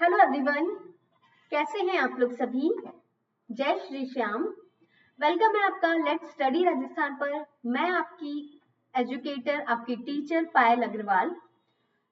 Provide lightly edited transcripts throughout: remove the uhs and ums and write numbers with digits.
Hello everyone, कैसे हैं आप लोग सभी। जय श्री श्याम। वेलकम है आपका लेट्स स्टडी राजस्थान पर। मैं आपकी एजुकेटर, आपकी टीचर पायल अग्रवाल।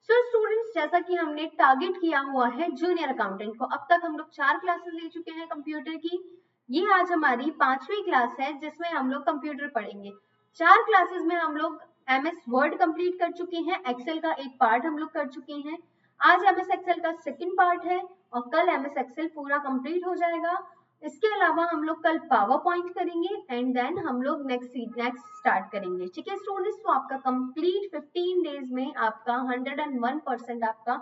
सो स्टूडेंट्स, जैसा कि हमने टारगेट किया हुआ है जूनियर अकाउंटेंट को, अब तक हम लोग 4 क्लासेस ले चुके हैं कंप्यूटर की। ये आज हमारी 5वीं क्लास है जिसमें हम लोग कंप्यूटर पढ़ेंगे। 4 क्लासेस में हम लोग MS वर्ड कंप्लीट कर चुके हैं, एक्सेल का एक पार्ट हम लोग कर चुके हैं। आज MS एक्सेल का सेकंड पार्ट है और कल MS एक्सेल पूरा कंप्लीट हो जाएगा। इसके अलावा हम लोग कल पावर पॉइंट करेंगे एंड देन हम लोग नेक्स्ट स्टार्ट करेंगे। ठीक है स्टूडेंट्स, तो आपका कंप्लीट 15 डेज में आपका 101% आपका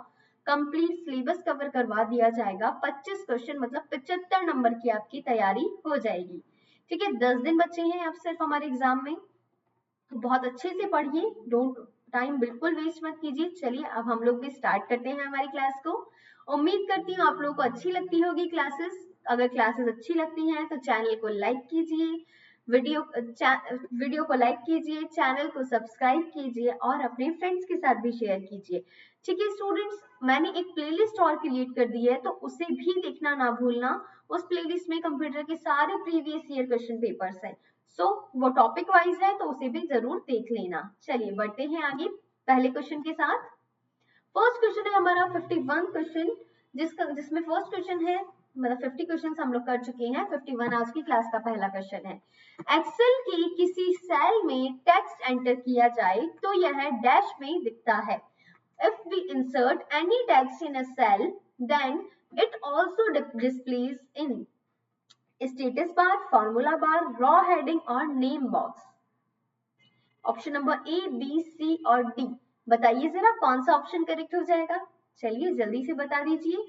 कंप्लीट सिलेबस कवर करवा दिया जाएगा। 25 क्वेश्चन मतलब 75 नंबर की आपकी तैयारी हो जाएगी। ठीक है, 10 दिन बचे हैं अब सिर्फ हमारे एग्जाम में, तो बहुत अच्छे से पढ़िए, डोंट टाइम बिल्कुल वेस्ट मत कीजिए। चलिए अब हम लोग भी स्टार्ट करते हैं हमारी क्लास को। उम्मीद करती हूँ आप लोगों को अच्छी लगती होगी क्लासेस। अगर क्लासेस अच्छी लगती हैं तो चैनल को लाइक कीजिए, वीडियो को लाइक कीजिए, चैनल को सब्सक्राइब कीजिए और अपने फ्रेंड्स के साथ भी शेयर कीजिए। ठीक है स्टूडेंट्स, मैंने एक प्लेलिस्ट और क्रिएट कर दी है तो उसे भी देखना ना भूलना। उस प्लेलिस्ट में कंप्यूटर के सारे प्रीवियस ईयर क्वेश्चन पेपर्स हैं। वो टॉपिक वाइज है तो उसे भी जरूर देख लेना। चलिए बढ़ते हैं आगे पहले क्वेश्चन के साथ। फर्स्ट क्वेश्चन है हमारा 51 क्वेश्चन, जिसमें फर्स्ट क्वेश्चन है, मतलब 50 क्वेश्चन हम लोग कर चुके हैं, 51 आज की क्लास का पहला क्वेश्चन है। एक्सेल के किसी सेल में टेक्स्ट एंटर किया जाए तो यह डैश में दिखता है। If we insert any text in a cell, then it also displays in status bar, formula bar, row heading और name box. Option number A, B, C और डी, बताइए जरा कौन सा ऑप्शन करेक्ट हो जाएगा। चलिए जल्दी से बता दीजिए।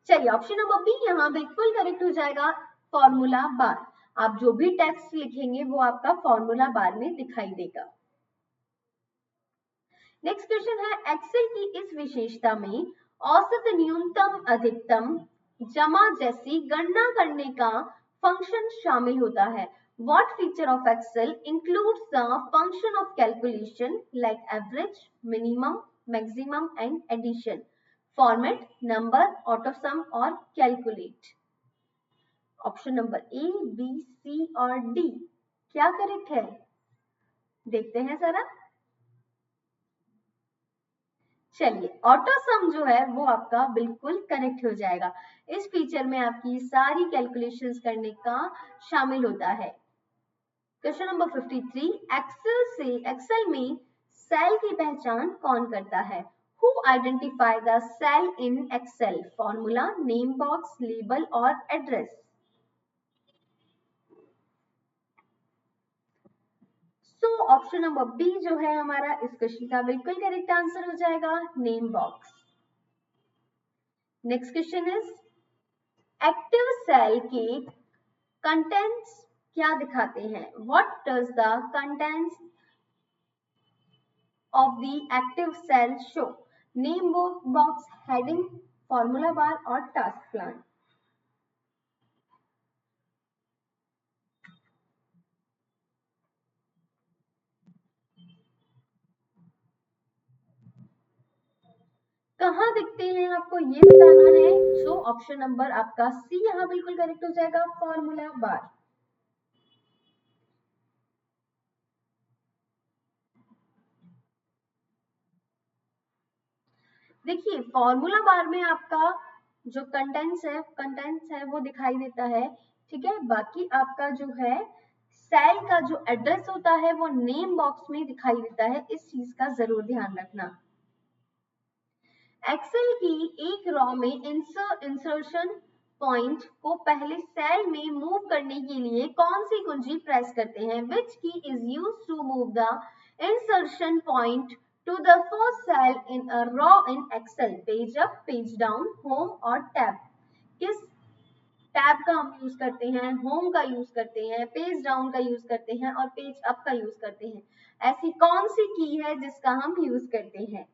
चलिए ऑप्शन नंबर बी यहाँ बिल्कुल करेक्ट हो जाएगा, फॉर्मूला बार। आप जो भी टेक्स्ट लिखेंगे वो आपका फॉर्मूला बार में दिखाई देगा। नेक्स्ट क्वेश्चन है, एक्सेल की इस विशेषता में औसत, न्यूनतम, अधिकतम, जमा जैसी गणना करने का फंक्शन शामिल होता है। What feature of Excel includes the function of calculation like average, minimum, maximum and addition? Format, number, AutoSum और calculate? Option number A, B, C और डी क्या करेक्ट है, देखते हैं जरा। चलिए ऑटो सम जो है वो आपका बिल्कुल करेक्ट हो जाएगा। इस फीचर में आपकी सारी कैलकुलेशंस करने का शामिल होता है। क्वेश्चन नंबर 53, एक्सेल में सेल की पहचान कौन करता है? Who identify the cell in Excel? Formula, name box, label और address. So option number B जो है हमारा इस क्वेश्चन का बिल्कुल करेक्ट आंसर हो जाएगा, name box. Next question is, active cell के कंटेंट्स क्या दिखाते हैं? What does the contents of the active cell show? Name box, heading, formula bar और टास्क प्लान। कहाँ दिखते हैं आपको ये बताना है। सो ऑप्शन नंबर आपका सी यहाँ बिल्कुल करेक्ट हो जाएगा, फॉर्मूला बार। देखिए फॉर्मूला बार में आपका जो कंटेंट्स है वो दिखाई देता है। ठीक है, बाकी आपका जो है सेल का जो एड्रेस होता है वो नेम बॉक्स में दिखाई देता है। इस चीज का जरूर ध्यान रखना। एक्सेल की एक रॉ में इंसर्शन पॉइंट को पहले सेल में मूव करने के लिए कौन सी कुंजी प्रेस करते हैं? Which key is used to move the insertion point to the first cell in a row in Excel? Page up, page down, home और टैब। किस टैब का हम यूज करते हैं? होम का यूज करते हैं, पेज डाउन का यूज करते हैं और पेज अप का यूज करते हैं। ऐसी कौन सी की है जिसका हम यूज करते हैं?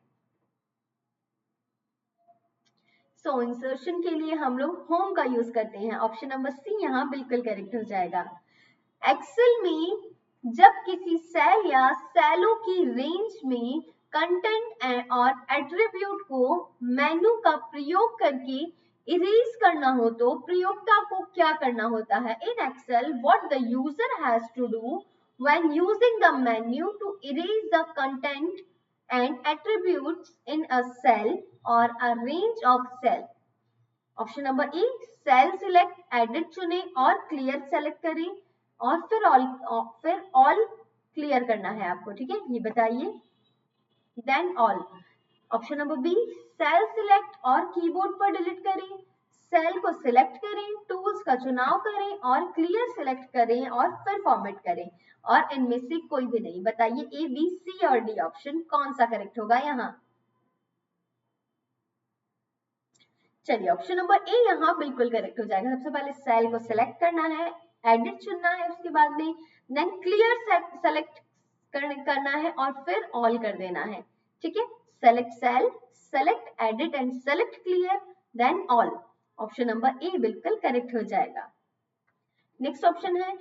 सो इंसर्शन के लिए हम लोग होम का यूज करते हैं। ऑप्शन नंबर सी यहाँ बिल्कुल करेक्ट हो जाएगा। एक्सेल में जब किसी सेल या सेलों की रेंज में कंटेंट और एट्रीब्यूट को मेनू का प्रयोग करके इरेज करना हो तो प्रयोक्ता को क्या करना होता है? In Excel what the user has to do when using the menu to erase the content and attributes in a cell और a range of cell. Option number A, cell select, edit चुने और clear select करें और फिर all clear करना है आपको, ठीक है, ये बताइए। Then all. Option number B, cell select और कीबोर्ड पर डिलीट करें, सेल को सिलेक्ट करें, टूल्स का चुनाव करें और क्लियर सिलेक्ट करें और फिर फॉर्मेट करें और इनमें से कोई भी नहीं। बताइए ए, बी, सी और डी ऑप्शन कौन सा करेक्ट होगा यहाँ? चलिए ऑप्शन नंबर ए यहाँ बिल्कुल करेक्ट हो जाएगा। सबसे पहले सेल को सिलेक्ट करना है, एडिट चुनना है, उसके बाद में देन क्लियर सेलेक्ट करना है और फिर ऑल कर देना है, ठीक है। Select cell, select edit and select clear then all. Option number A बिल्कुल करेक्ट हो जाएगा। नेक्स्ट ऑप्शन है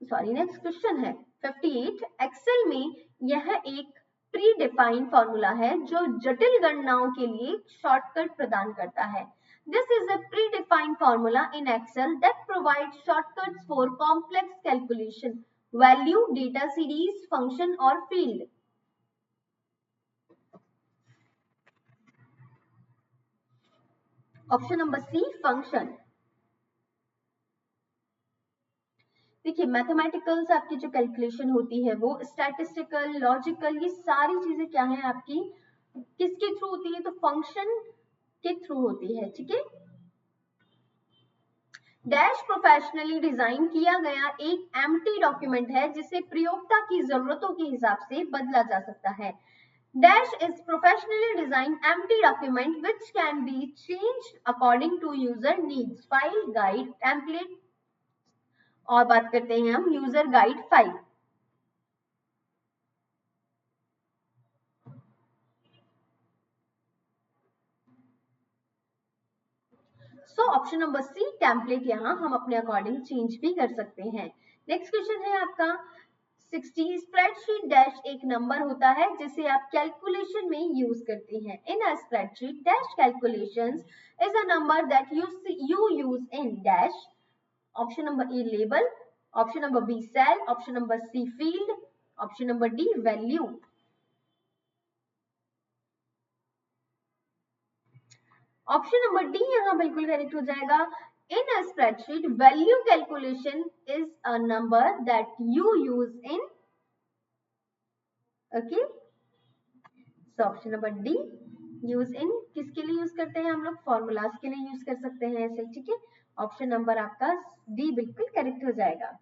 नेक्स्ट क्वेश्चन है 58। एक्सेल में यह एक प्री डिफाइंड फॉर्मूला है जो जटिल गणनाओं के लिए शॉर्टकट प्रदान करता है। This is a predefined formula in Excel that provide shortcuts for complex calculation, value, data series, function और field. Option number C, function. देखिए मैथमेटिकल्स आपकी जो कैलकुलेशन होती है वो स्टैटिस्टिकल, लॉजिकल, ये सारी चीजें क्या है आपकी किसके थ्रू होती है? तो फंक्शन के थ्रू होती है, ठीक है। डैश प्रोफेशनली डिजाइन किया गया एक एम्प्टी डॉक्यूमेंट है जिसे प्रयोक्ता की जरूरतों के हिसाब से बदला जा सकता है। Dash is professionally design empty document which can be changed according to user needs, file, guide, template. और बात करते हैं हम user guide file. So option number C, template, यहाँ हम अपने अकॉर्डिंग चेंज भी कर सकते हैं। नेक्स्ट क्वेश्चन है आपका 60। स्प्रेडशीट डैश एक नंबर होता है जिसे आप कैलकुलेशन में यूज करते हैं। In a spreadsheet dash calculations is a number that you use in dash. Option number A, label. Option number B, cell. Option number C, field. Option number D, value. Option number D यहाँ बिल्कुल correct हो जाएगा। In a spreadsheet value calculation is a number that you use in, okay. So option number D, use in किसके लिए use करते हैं हम लोग? फॉर्मूलाज के लिए यूज कर सकते हैं ऐसे, ठीक है। ऑप्शन नंबर आपका डी बिल्कुल करेक्ट हो जाएगा।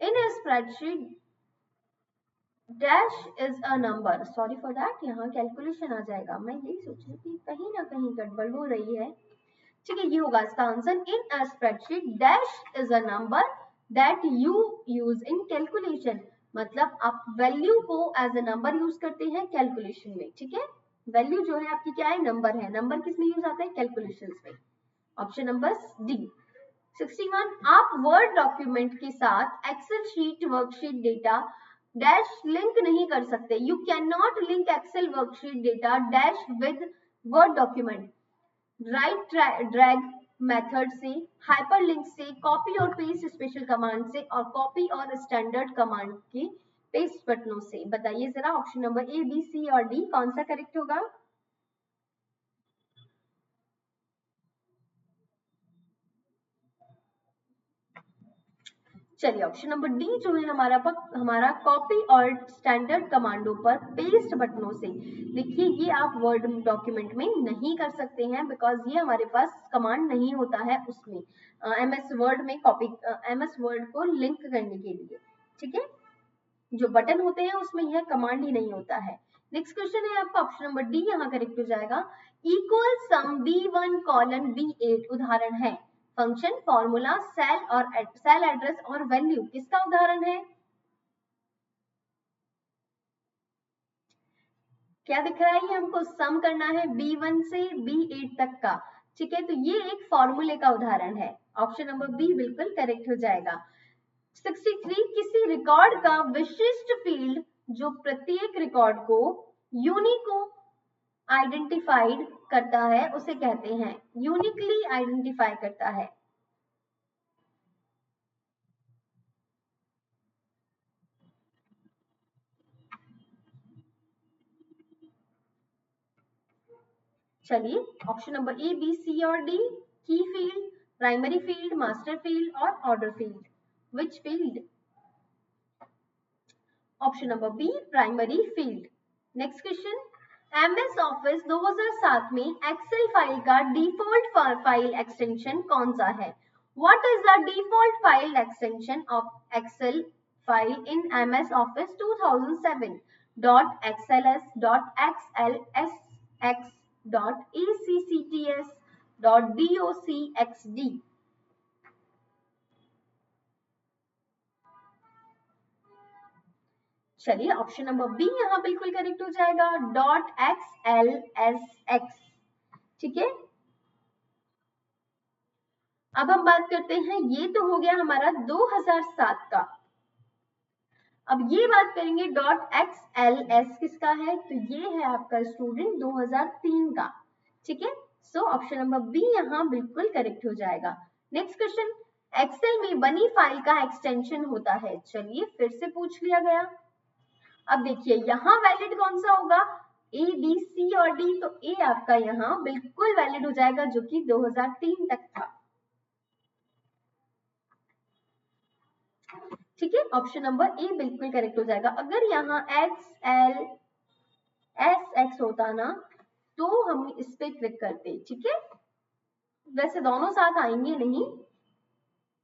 In a spreadsheet dash is a number, sorry for that, यहाँ कैलकुलेशन आ जाएगा। मैं यही सोच रही थी कहीं ना कहीं गड़बड़ हो रही है, ठीक है। ये होगा इसका answer. In a spreadsheet dash is a number that you use in calculation, मतलब आप वैल्यू को एज अ नंबर यूज करते हैं कैलकुलेशन में, ठीक है। वैल्यू जो है आपकी क्या है? नंबर है। नंबर किस में यूज आता है? कैलकुलेशंस में। Option number D. 61। आप वर्ड डॉक्यूमेंट के साथ Excel sheet, worksheet, data dash link नहीं कर सकते। You can not link Excel worksheet data dash with Word document. Right drag method से, हाइपरलिंक से, कॉपी और पेस्ट स्पेशल कमांड से और कॉपी और स्टैंडर्ड कमांड के पेस्ट बटनों से। बताइए जरा option number A, B, C और डी कौन सा करेक्ट होगा? चलिए ऑप्शन नंबर डी जो है हमारा कॉपी और स्टैंडर्ड कमांडों पर पेस्ट बटनों से। देखिए ये आप वर्ड डॉक्यूमेंट में नहीं कर सकते हैं बिकॉज ये हमारे पास कमांड नहीं होता है उसमें, एमएस वर्ड में कॉपी, एमएस वर्ड को लिंक करने के लिए, ठीक है। जो बटन होते हैं उसमें यह कमांड ही नहीं होता है। नेक्स्ट क्वेश्चन है आपका ऑप्शन नंबर डी यहाँ करेक्ट हो जाएगा। इक्वल सम B1 कॉलन B8 उदाहरण है। फंक्शन, फॉर्मूला, सेल एड्रेस और वैल्यू किसका उदाहरण है? क्या दिख रहा है? ये हमको सम करना है B1 से B8 तक का, ठीक है। तो ये एक फॉर्मूले का उदाहरण है। ऑप्शन नंबर बी बिल्कुल करेक्ट हो जाएगा। 63 किसी रिकॉर्ड का विशिष्ट फील्ड जो प्रत्येक रिकॉर्ड को यूनिको आइडेंटिफाइड करता है उसे कहते हैं, यूनिकली आइडेंटिफाई करता है। चलिए option number A, B, C और डी, की field, primary field, master field और order field, which field? Option number B, primary field. Next question, MS office 2007 में एक्सेल फाइल का डिफॉल्ट फाइल एक्सटेंशन कौन सा है? What is the default file extension of excel file in MS office 2007? .xls, .xlsx, .accts, .docxd। चलिए option number B यहाँ बिल्कुल correct हो जाएगा, .xlsx। ठीक है, अब हम बात करते हैं, ये तो हो गया हमारा 2007 का। अब ये बात करेंगे .xls किसका है, तो ये है आपका स्टूडेंट 2003 का। ठीक है, सो ऑप्शन नंबर बी यहाँ बिल्कुल करेक्ट हो जाएगा। नेक्स्ट क्वेश्चन, एक्सेल में बनी फाइल का एक्सटेंशन होता है। चलिए फिर से पूछ लिया गया। अब देखिए यहाँ वैलिड कौन सा होगा, ए, बी, सी और डी, तो ए आपका यहाँ बिल्कुल वैलिड हो जाएगा जो कि 2003 तक था। ठीक है, ऑप्शन नंबर ए बिल्कुल करेक्ट हो जाएगा। अगर यहाँ एक्स एल एस एक्स होता ना तो हम इस पे क्लिक करते। ठीक है, वैसे दोनों साथ आएंगे नहीं,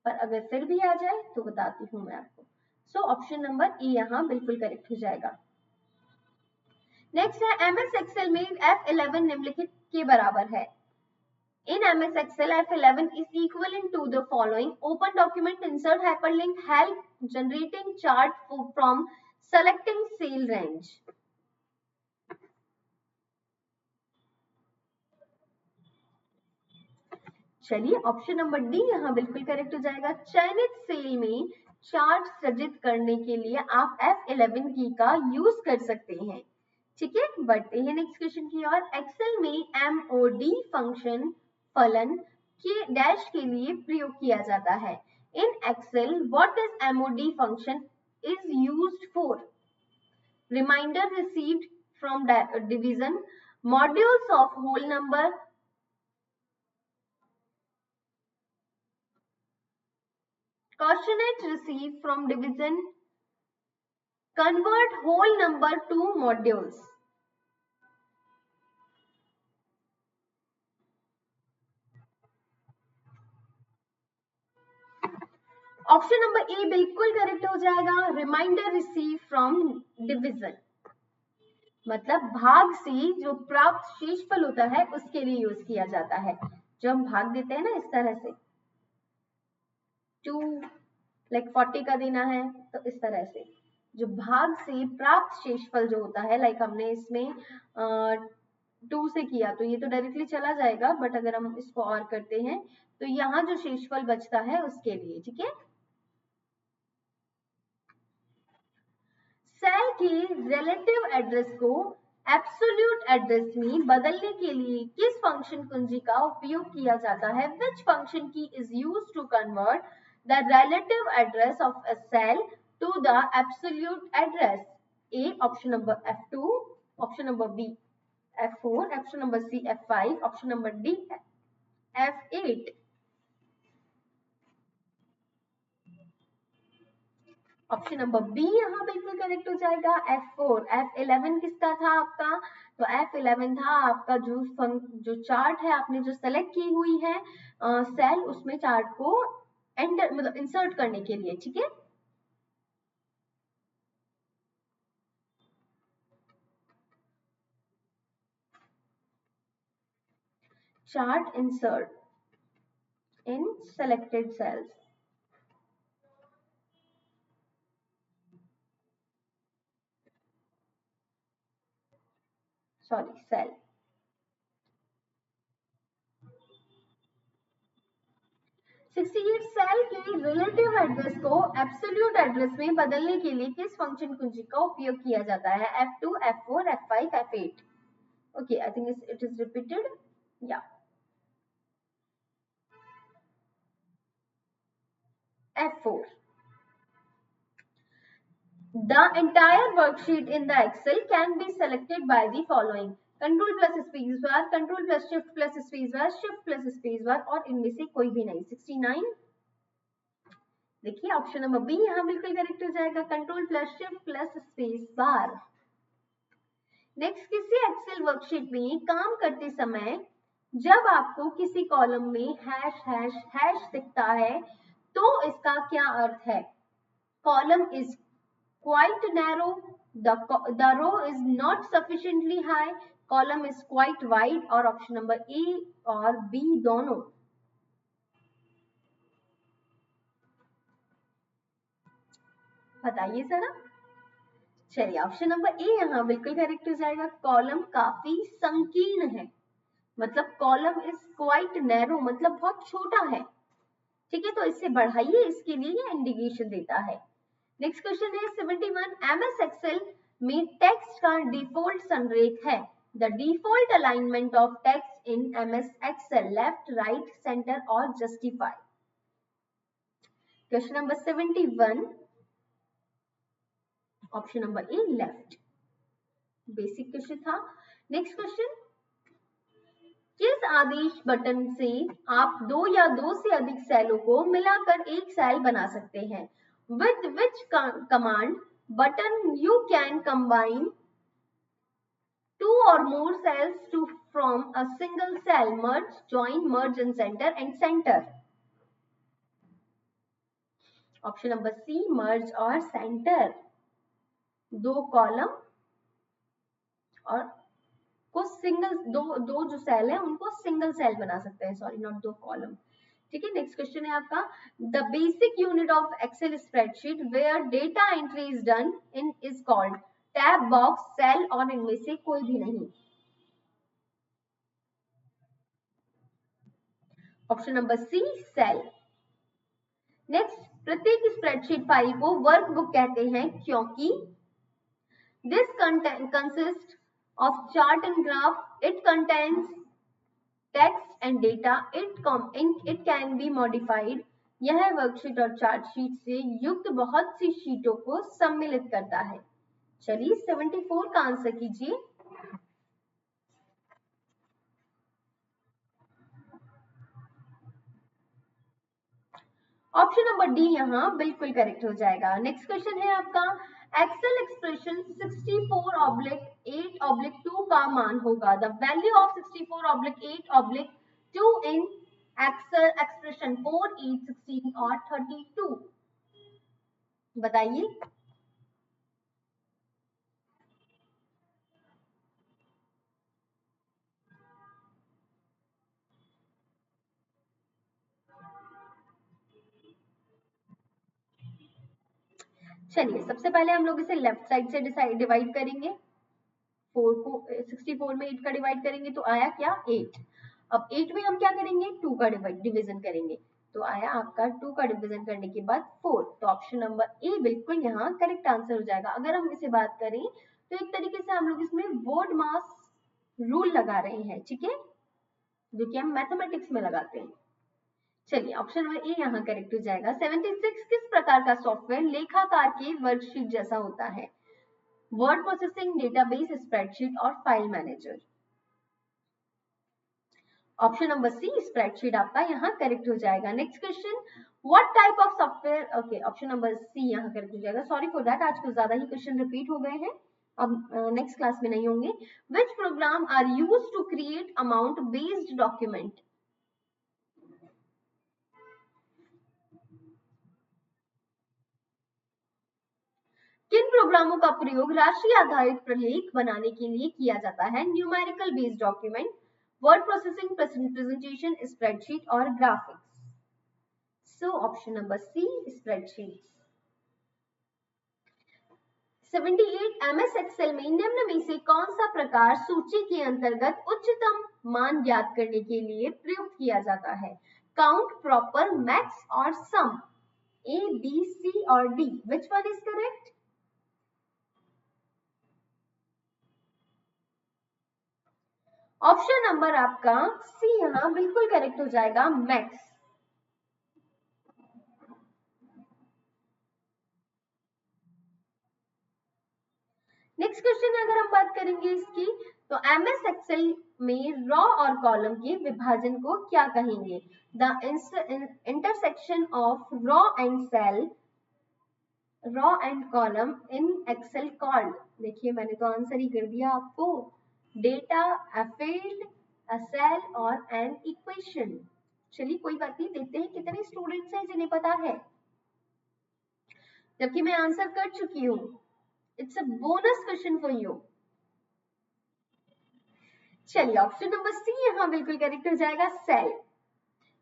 पर अगर फिर भी आ जाए तो बताती हूँ मैं आपको। सो ऑप्शन नंबर ए यहाँ बिल्कुल करेक्ट हो जाएगा। नेक्स्ट है, एमएस एक्सेल में F11 निम्नलिखित के बराबर है। In MS Excel, F11 is equivalent to the following: open document, insert hyperlink, help generating chart from selecting cell range. चलिए ऑप्शन नंबर डी यहाँ बिल्कुल करेक्ट हो जाएगा। चयनित सेल में चार्ट सृजित करने के लिए आप F11 की का यूज कर सकते हैं। ठीक है, बढ़ते हैं नेक्स्ट क्वेश्चन की ओर। एक्सेल में MOD फंक्शन फलन के डैश के लिए प्रयोग किया जाता है। In Excel what is MOD function is used for? Reminder received from division, modules of whole number, quotient received from division, convert whole number to modules। Option number A बिल्कुल correct हो जाएगा, reminder receive from division, मतलब भाग से जो प्राप्त शेषफल होता है उसके लिए यूज किया जाता है। जब हम भाग देते हैं ना इस तरह से, 2 लाइक 40 का देना है तो इस तरह से जो भाग से प्राप्त शेषफल जो होता है, लाइक हमने इसमें 2 से किया तो ये तो डायरेक्टली चला जाएगा, बट अगर हम इसको और करते हैं तो यहाँ जो शेषफल बचता है उसके लिए। ठीक है, सेल के रिलेटिव एड्रेस को एब्सोल्यूट एड्रेस में बदलने के लिए किस फंक्शन कुंजी का उपयोग किया जाता है? Which function key is used to convert the relative address of a cell to the absolute address? A option number F2, option number B F4, option number C F5, option number D F8। Option number B यहाँ बिल्कुल correct हो जाएगा, F4। F11 किसका था आपका? तो F11 था आपका जो चार्ट है आपने जो सेलेक्ट की हुई है सेल, उसमें चार्ट को एंटर मतलब इंसर्ट करने के लिए। ठीक है, chart insert in selected cells, sorry cell. 68 cell के रिलेटिव एड्रेस को एब्सोल्यूट एड्रेस में बदलने के लिए किस फंक्शन कुंजी का उपयोग किया जाता है? F2, F4, F5, F8. Okay, I think it is repeated. Yeah. F4. The entire worksheet in the Excel can be selected by the following: control plus space bar, control plus shift plus space bar, shift plus space बार, और इनमें से कोई भी नहीं। 69 देखिए option number B यहाँ बिल्कुल correct हो जाएगा, control plus shift plus space bar. Next, किसी एक्सेल वर्कशीट में काम करते समय जब आपको किसी कॉलम में हैश हैश हैश दिखता है तो इसका क्या अर्थ है? Column is quite narrow, the row is not sufficiently high, column is quite wide, और ऑप्शन नंबर ए और बी दोनों। बताइए जरा। चलिए ऑप्शन नंबर ए यहाँ बिल्कुल करेक्ट हो जाएगा, कॉलम काफी संकीर्ण है, मतलब कॉलम इज क्वाइट नैरो मतलब बहुत छोटा है। ठीक है, तो इससे बढ़ाइए, इसके लिए ये इंडिकेशन देता है। नेक्स्ट क्वेश्चन है 71, एमएस एक्सेल में टेक्स्ट का डिफॉल्ट संरेख है। The default alignment of text in MS excel left, right, center और justify. Question number 71, option number A left. Basic question था। नेक्स्ट क्वेश्चन, किस आदेश बटन से आप दो या दो से अधिक सेलों को मिलाकर एक सेल बना सकते हैं? With which command button you can combine two or more cells to form a single cell? Merge, join, merge and center. Option number C merge और सेंटर। दो कॉलम और को सिंगल, दो जो सेल है उनको सिंगल सेल बना सकते हैं, सॉरी नॉट दो कॉलम। ठीक है, नेक्स्ट क्वेश्चन है आपका, the basic unit of Excel spreadsheet where data entry is done in is called? Tab, box, cell और इनमें से कोई भी नहीं। Option number C cell. Next, प्रत्येक स्प्रेडशीट फाइल को वर्कबुक कहते हैं क्योंकि this consist of chart and graph, it contains text and data, it can be modified। यह वर्कशीट और चार्ट शीट से युक्त बहुत सी शीटों को सम्मिलित करता है। चलिए 74 का आंसर कीजिए। ऑप्शन नंबर डी यहाँ बिल्कुल करेक्ट हो जाएगा। नेक्स्ट क्वेश्चन है आपका, एक्सेल एक्सप्रेशन 64/8/2 का मान होगा। The value of 64/8/2 in Excel expression 4, 8, 16 और 32 बताइए। चलिए सबसे पहले हम लोग इसे लेफ्ट साइड से डिवाइड करेंगे। 4 को 64 में 8 का डिवाइड करेंगे तो आया क्या 8। अब 8 में हम क्या करेंगे 2 का डिवीजन करेंगे तो आया आपका 2 का डिवीजन करने के बाद 4। तो ऑप्शन नंबर ए बिल्कुल यहाँ करेक्ट आंसर हो जाएगा। अगर हम इसे बात करें तो एक तरीके से हम लोग इसमें वर्ड मास रूल लगा रहे हैं, ठीक है, जो कि हम मैथमेटिक्स में लगाते हैं। चलिए ऑप्शन नंबर ए यहाँ करेक्ट हो जाएगा। 76, किस प्रकार का सॉफ्टवेयर लेखाकार के वर्कशीट जैसा होता है? वर्ड प्रोसेसिंग, डेटाबेस, स्प्रेडशीट और file manager. Option number C spreadsheet आपका यहाँ करेक्ट हो जाएगा। Next question, what type of software, okay option number C यहाँ करेक्ट हो जाएगा। सॉरी फॉर दैट, आज कुछ ज्यादा ही क्वेश्चन रिपीट हो गए हैं, अब नेक्स्ट क्लास में नहीं होंगे। Which program are used to create amount based document? किन प्रोग्रामों का प्रयोग राशि आधारित प्रलेख बनाने के लिए किया जाता है? Numerical based document, word processing, presentation, spreadsheet और graphics. So option number C spreadsheet. 78, MS Excel में निम्न में से कौन सा प्रकार सूची के अंतर्गत उच्चतम मान ज्ञात करने के लिए प्रयुक्त किया जाता है? count proper, max or sum? A, B, C or D? Which one is correct? Option number आपका सी यहाँ बिल्कुल करेक्ट हो जाएगा, मैक्स। नेक्स्ट क्वेश्चन अगर हम बात करेंगे इसकी, तो एमएस एक्सेल में रॉ और कॉलम के विभाजन को क्या कहेंगे? The intersection of row and cell, row and column in Excel called. देखिए मैंने तो आंसर ही कर दिया आपको, data, a field, a cell और एन इक्वेशन। चलिए कोई बात नहीं, देखते हैं कितने स्टूडेंट्स हैं जिन्हें पता है, जबकि मैं आंसर कर चुकी हूँ। It's a bonus question for you. चलिए ऑप्शन नंबर सी यहाँ बिल्कुल करेक्ट हो जाएगा, सेल।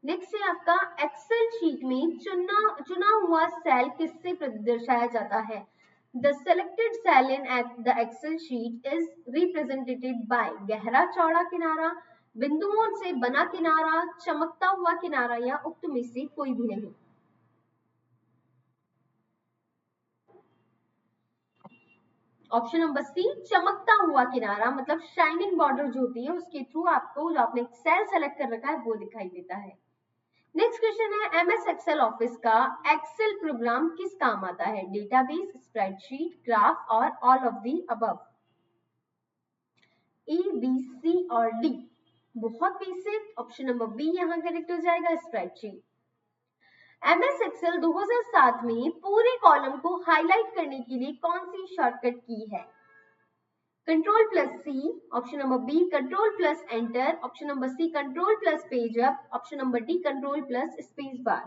नेक्स्ट है आपका, एक्सेल शीट में चुना हुआ सेल किससे दर्शाया जाता है? The selected cell in the Excel sheet is represented by गहरा चौड़ा किनारा, बिंदुओं से बना किनारा, चमकता हुआ किनारा या उक्त में से कोई भी नहीं। ऑप्शन नंबर सी, चमकता हुआ किनारा, मतलब शाइनिंग बॉर्डर जो होती है उसके थ्रू आपको जो आपने सेल सेलेक्ट कर रखा है वो दिखाई देता है। नेक्स्ट क्वेश्चन है, एमएस एक्सेल ऑफिस का एक्सेल प्रोग्राम किस काम आता है? डेटाबेस, स्प्रेडशीट, ग्राफ और all of the above? A, B, C और डी? बहुत बेसिक, ऑप्शन नंबर बी यहाँ करेक्ट हो जाएगा, स्प्रेडशीट। एमएस एक्सेल 2007 में पूरे कॉलम को हाईलाइट करने के लिए कौन सी शॉर्टकट की है? Control plus C, option number B control plus enter, option number C control plus page up, option number D control plus space bar.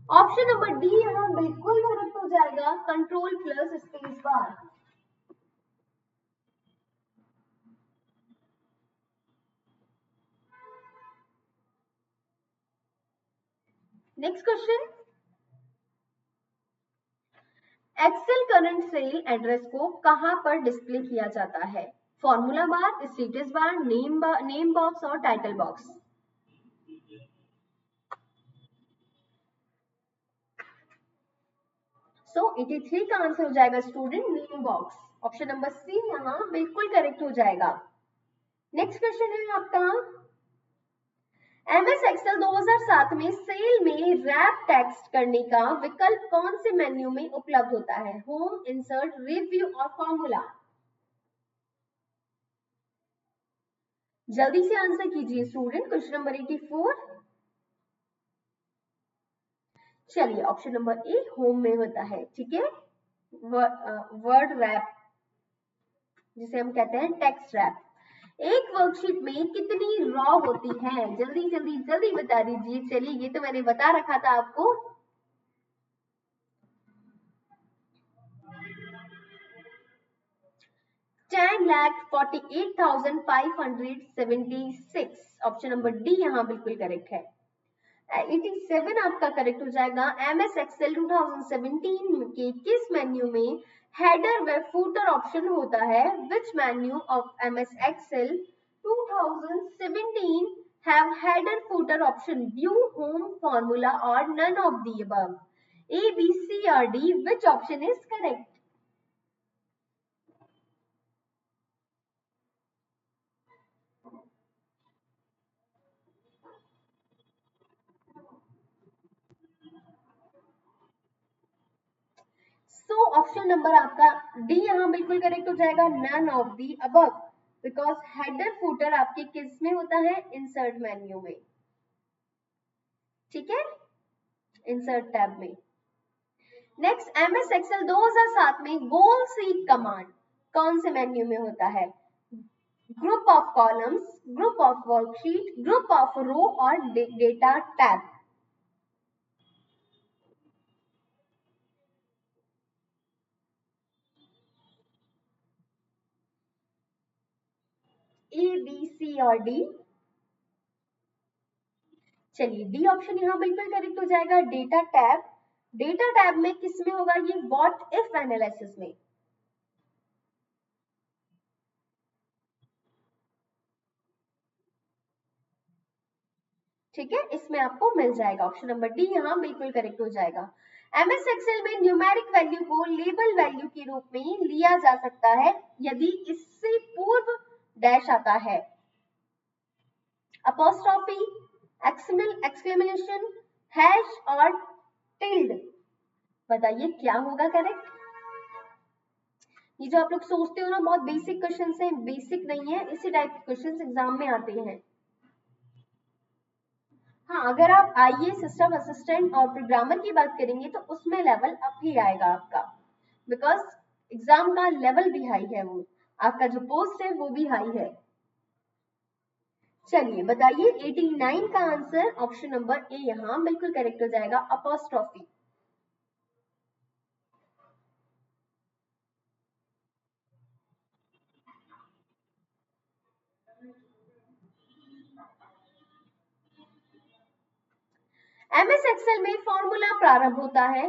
Option number D यहाँ बिल्कुल करेक्ट हो जाएगा, control plus space bar. Next question, excel current cell address को कहां पर display किया जाता है? Formula bar, status bar, name box और टाइटल बॉक्स? सो 83 का आंसर हो जाएगा student, name box. Option number C यहाँ बिल्कुल करेक्ट हो जाएगा। नेक्स्ट क्वेश्चन है आपका, एमएस एक्सेल 2007 में सेल में रैप टेक्स्ट करने का विकल्प कौन से मेन्यू में उपलब्ध होता है? होम, इंसर्ट, रिव्यू और फॉर्मूला? जल्दी से आंसर कीजिए स्टूडेंट, क्वेश्चन नंबर 84। चलिए ऑप्शन नंबर ए होम में होता है, ठीक है। वर्ड रैप जिसे हम कहते हैं टेक्स्ट रैप। एक वर्कशीट में कितनी रॉ होती है? जल्दी जल्दी जल्दी बता दीजिए। चलिए ये तो मैंने बता रखा था आपको, 10,48,576। ऑप्शन नंबर डी यहाँ बिल्कुल करेक्ट है। 87 आपका करेक्ट हो जाएगा। एमएस एक्सेल 2017 के किस मेन्यू में हेडर व फूटर ऑप्शन होता है? Which menu of MS Excel 2017 have header footer option, view, home, formula or none of the above? A, B, C or D? Which option is correct? So option number आपका D यहाँ बिल्कुल correct हो जाएगा, none of the above, because header footer आपके किस में होता है? इंसर्ट मेन्यू में, ठीक है, इंसर्ट टैब में। नेक्स्ट, एमएस एक्सेल 2007 में गोल सीक कमांड कौन से मेन्यू में होता है? Group of columns, group of worksheet, group of row और data tab? A, B, C और डी? चलिए डी ऑप्शन यहाँ बिल्कुल करेक्ट हो जाएगा, डेटा टैब। डेटा टैब में किस में होगा ये? व्हाट इफ एनालिसिस में। ठीक है, इसमें आपको मिल जाएगा। ऑप्शन नंबर डी यहाँ बिल्कुल करेक्ट हो जाएगा। एमएस एक्सेल में न्यूमेरिक वैल्यू को लेबल वैल्यू के रूप में लिया जा सकता है यदि इससे पूर्व डैश आता है, अपोस्ट्रोफी, एक्सक्लेमेशन, हैश और टिल्ड। बताइए क्या होगा करेक्ट। ये जो आप लोग सोचते हो ना बहुत बेसिक क्वेश्चन है, बेसिक नहीं है, इसी टाइप के क्वेश्चन एग्जाम में आते हैं। हाँ, अगर आप आईए सिस्टम असिस्टेंट और प्रोग्रामर की बात करेंगे तो उसमें लेवल अप ही आएगा आपका, बिकॉज एग्जाम का लेवल भी हाई है, वो आपका जो पोस्ट है वो भी हाई है। चलिए बताइए 89 का आंसर ऑप्शन नंबर ए यहाँ बिल्कुल करेक्ट हो जाएगा, अपोस्ट्रोफी। एमएस एक्सेल में फॉर्मूला प्रारंभ होता है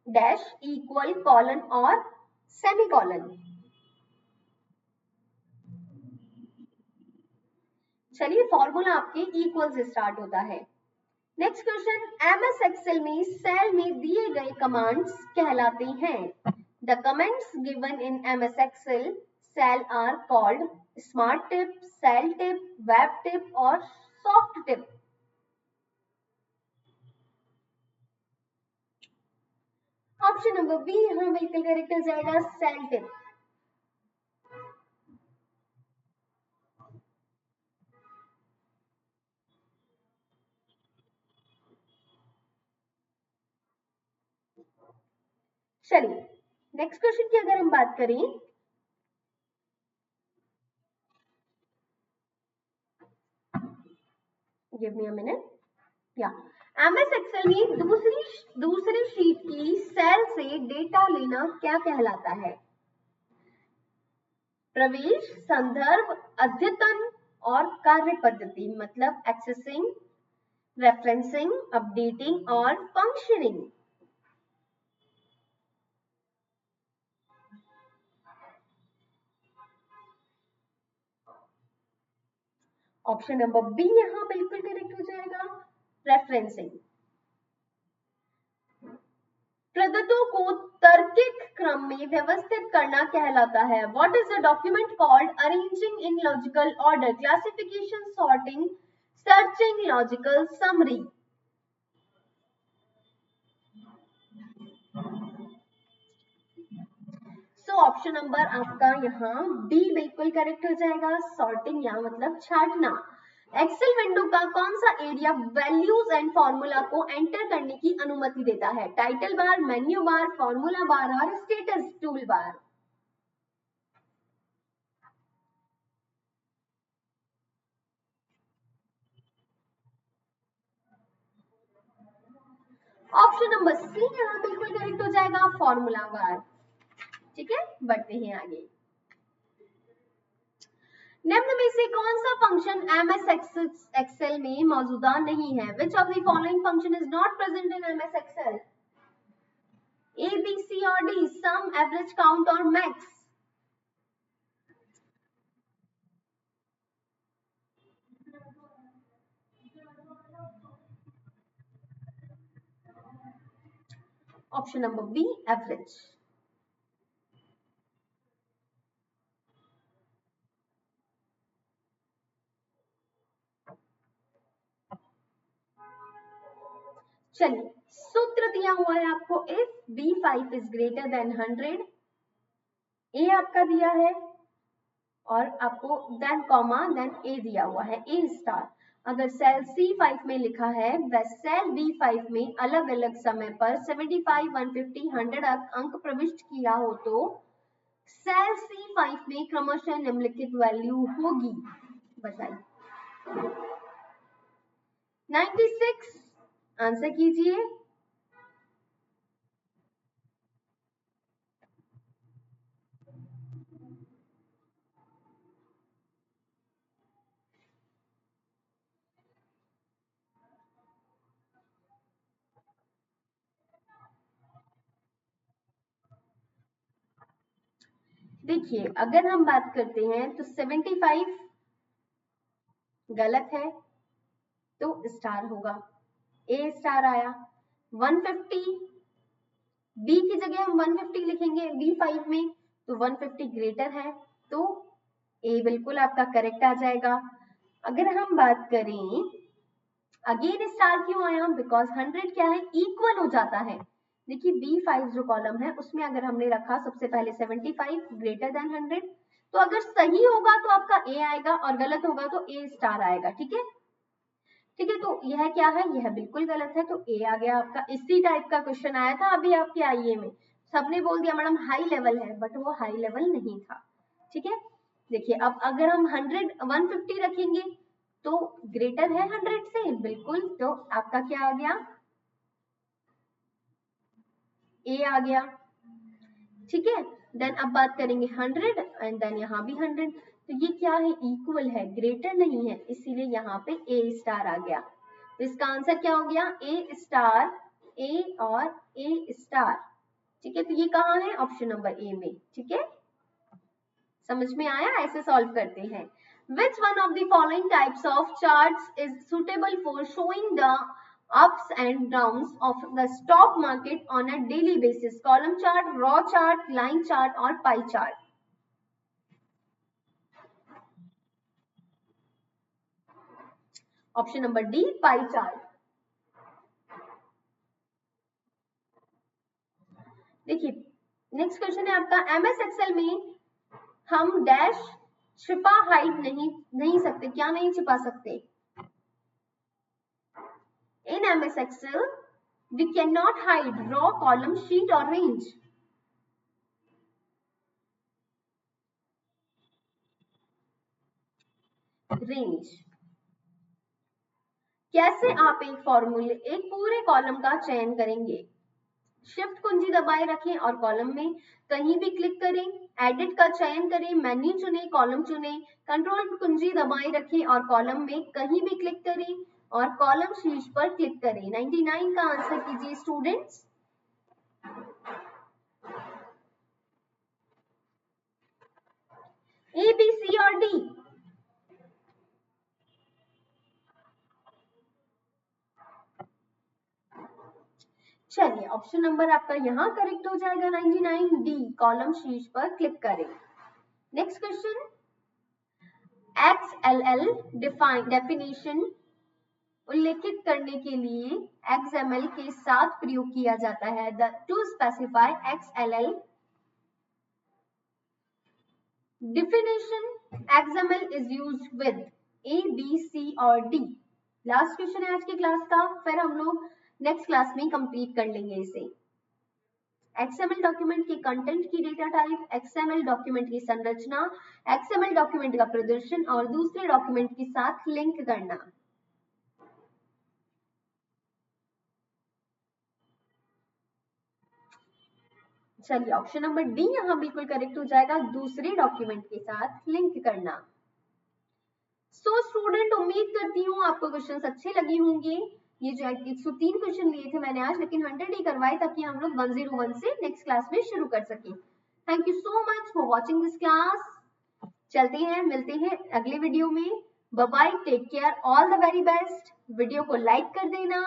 डैश, इक्वल, कॉलन और सेमीकॉलन। चलिए फॉर्मूला आपके इक्वल से स्टार्ट होता है। नेक्स्ट क्वेश्चन, एमएस एक्सेल में सेल में दिए गए कमांड्स कहलाते हैं। The comments given in MS excel cell are called smart tip, cell tip, web tip और soft tip. Option number B यहाँ बिल्कुल करेक्ट हो जाएगा, सेल टिप। चलिए नेक्स्ट क्वेश्चन की अगर हम बात करें, गिव मी अ मिनट, या एमएस एक्सेल में दूसरी शीट की सेल से डेटा लेना क्या कहलाता है? प्रवेश, संदर्भ, अद्यतन और कार्य पद्धति, मतलब एक्सेसिंग, रेफरेंसिंग, अपडेटिंग और फंक्शनिंग। ऑप्शन नंबर बी यहाँ बिल्कुल करेक्ट हो जाएगा, रेफरेंसिंग। प्रदत्तों को तार्किक क्रम में व्यवस्थित करना कहलाता है। What is the document called? Arranging in logical order, classification, sorting, searching, logical summary. So option number आपका यहाँ डी बिल्कुल करेक्ट हो जाएगा, सॉर्टिंग, या मतलब छांटना। एक्सेल विंडो का कौन सा एरिया वैल्यूज एंड फॉर्मूला को एंटर करने की अनुमति देता है? Title bar, menu bar, formula bar और status tool bar. Option number C यहाँ बिल्कुल करेक्ट हो जाएगा, फॉर्मूला बार। ठीक है, बढ़ते हैं आगे। निम्न में से कौन सा फंक्शन एमएस एक्सेल में मौजूदा नहीं है? Which of the following function is not present in MS excel? A, B, C और डी, सम, एवरेज, काउंट और max. Option number B, average. चलिए सूत्र दिया हुआ है आपको, if B5 is greater than 100, A आपका दिया है और आपको देन कॉमा देन ए दिया हुआ है, ए स्टार। अगर सेल C5 में लिखा है वह सेल B5 में अलग अलग समय पर 75, 150, 100 अंक प्रविष्ट किया हो तो सेल C5 में क्रमशः निम्नलिखित वैल्यू होगी। बताइए। 96 आंसर कीजिए। देखिए अगर हम बात करते हैं तो 75 गलत है, तो स्टार होगा, ए स्टार आया। 150 बी की जगह हम 150 लिखेंगे B5 में, तो 150 ग्रेटर है, तो ए बिल्कुल आपका करेक्ट आ जाएगा। अगर हम बात करें अगेन स्टार क्यों आया, बिकॉज 100 क्या है, इक्वल हो जाता है। देखिए B5 जो कॉलम है उसमें अगर हमने रखा सबसे पहले 75 ग्रेटर देन 100, तो अगर सही होगा तो आपका ए आएगा और गलत होगा तो ए स्टार आएगा। ठीक है, ठीक है, तो यह क्या है, यह बिल्कुल गलत है, तो ए आ गया आपका। इसी टाइप का क्वेश्चन आया था अभी आपके आईए में, सबने बोल दिया मैडम हाई लेवल है, बट वो हाई लेवल नहीं था। ठीक है, देखिए अब अगर हम 150 रखेंगे तो ग्रेटर है 100 से, बिल्कुल, तो आपका क्या आ गया, ए आ गया। ठीक है, देन अब बात करेंगे 100 एंड देन यहाँ भी 100, तो ये क्या है, इक्वल है, ग्रेटर नहीं है, इसीलिए यहाँ पे ए स्टार आ गया। तो इसका आंसर क्या हो गया, ए स्टार, ए और ए स्टार। ठीक है, तो ये कहाँ है, ऑप्शन नंबर ए में। ठीक है, समझ में आया, ऐसे सॉल्व करते हैं। Which one of the following types of charts is suitable for showing the ups and downs of the stock market on a daily basis? Column chart, raw chart, line chart और pie chart. Option number D, pie chart. देखिए next question है आपका, MS Excel में हम dash छिपा hide नहीं सकते, क्या नहीं छिपा सकते, in MS Excel we cannot hide raw, column, sheet or range. Range कैसे आप एक फॉर्मूले, एक पूरे कॉलम का चयन करेंगे, शिफ्ट कुंजी दबाए रखें और कॉलम में कहीं भी क्लिक करें, एडिट का चयन करें, मेन्यू चुने, कॉलम चुने, कंट्रोल कुंजी दबाए रखें और कॉलम में कहीं भी क्लिक करें और कॉलम शीर्ष पर क्लिक करें। 99 का आंसर कीजिए स्टूडेंट्स। ए, बी, सी और डी। चलिए ऑप्शन नंबर आपका यहाँ करेक्ट हो जाएगा 99, डी, कॉलम शीर्ष पर क्लिक करें। नेक्स्ट क्वेश्चन, XLL डेफिनेशन उल्लेखित करने के लिए XML के साथ प्रयोग किया जाता है। To specify XLL definition, XML is used with A, B, C और D। लास्ट क्वेश्चन है आज की क्लास का, फिर हम लोग नेक्स्ट क्लास में कंप्लीट कर लेंगे इसे। XML डॉक्यूमेंट के कंटेंट की डेटा टाइप, XML डॉक्यूमेंट की संरचना, XML डॉक्यूमेंट का प्रदर्शन और दूसरे डॉक्यूमेंट के साथ लिंक करना। चलिए ऑप्शन नंबर डी यहाँ बिल्कुल करेक्ट हो जाएगा, दूसरे डॉक्यूमेंट के साथ लिंक करना। सो स्टूडेंट, उम्मीद करती हूँ आपको क्वेश्चंस अच्छे लगे होंगे। ये जो 103 क्वेश्चन लिए थे मैंने आज, लेकिन 100 ही करवाए ताकि हम लोग 101 से नेक्स्ट क्लास में शुरू कर सके। Thank you so much for watching this class. चलते हैं, मिलते हैं अगले वीडियो में। Bye bye, take care, all the very best. Video को लाइक कर देना,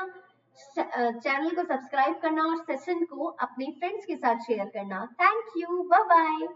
चैनल को सब्सक्राइब करना और सेशन को अपने फ्रेंड्स के साथ शेयर करना। Thank you, bye bye.